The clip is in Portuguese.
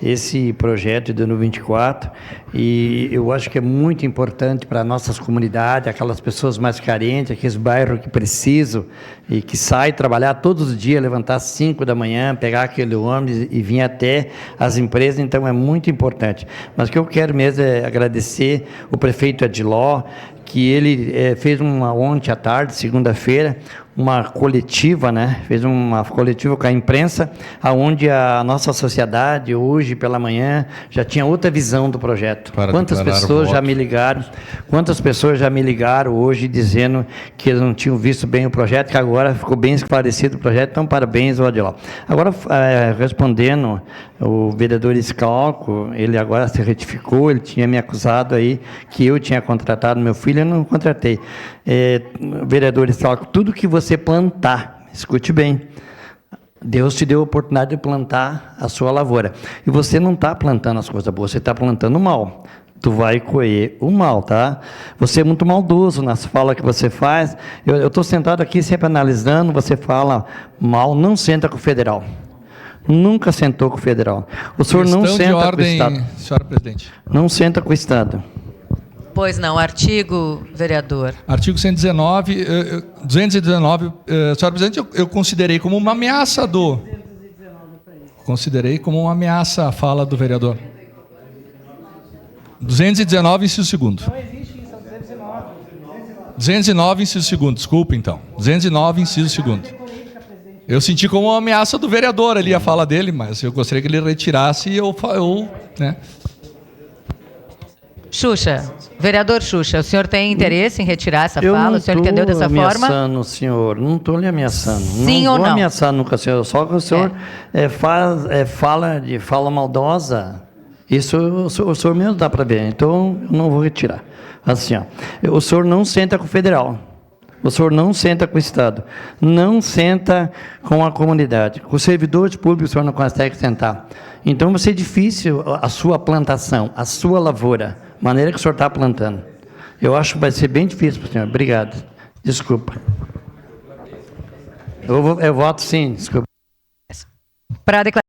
esse projeto do 24, e eu acho que é muito importante para nossas comunidades, aquelas pessoas mais carentes, aqueles bairros que precisam e que saem trabalhar todos os dias, levantar às 5 da manhã, pegar aquele ônibus e vir até as empresas, então é muito importante. Mas o que eu quero mesmo é agradecer o prefeito Adiló, que ele fez ontem à tarde, segunda-feira, uma coletiva, né? Fez uma coletiva com a imprensa, aonde a nossa sociedade, hoje pela manhã, já tinha outra visão do projeto. Quantas pessoas já me ligaram? Quantas pessoas já me ligaram hoje dizendo que eles não tinham visto bem o projeto, que agora ficou bem esclarecido o projeto, então parabéns, Odiló. Agora, respondendo, o vereador Scalco, ele agora se retificou, ele tinha me acusado aí que eu tinha contratado meu filho, eu não contratei. Vereador Scalco, tudo que você plantar, escute bem, Deus te deu a oportunidade de plantar a sua lavoura. E você não está plantando as coisas boas, você está plantando o mal. Tu vai colher o mal, tá? Você é muito maldoso nas falas que você faz. Eu estou sentado aqui sempre analisando, você fala mal, não senta com o federal. Nunca sentou com o federal. O senhor não senta com o Estado. Senhora presidente. Não senta com o Estado. Pois não, artigo, vereador. Artigo 119, 219, senhora presidente, eu considerei como uma ameaça Considerei como uma ameaça a fala do vereador. 219, inciso 2º. Não existe isso, 219. 209, inciso 2º, desculpa então. 209, inciso 2º. Eu senti como uma ameaça do vereador ali a fala dele, mas eu gostaria que ele retirasse e né? Xuxa, vereador Xuxa, o senhor tem interesse em retirar essa Eu fala? O senhor entendeu dessa forma? Eu não estou ameaçando, senhor. Não estou lhe ameaçando. Sim ou não? Não vou ameaçar nunca, senhor. Só que o senhor fala maldosa. Isso o senhor mesmo dá para ver. Então, eu não vou retirar. Assim, ó, o senhor não senta com o federal. O senhor não senta com o Estado. Não senta com a comunidade. Com os servidores públicos, o senhor não consegue sentar. Então, vai ser difícil a sua plantação, a sua lavoura, a maneira que o senhor está plantando. Eu acho que vai ser bem difícil para o senhor. Obrigado. Desculpa. Eu voto sim, desculpa. Para declarar.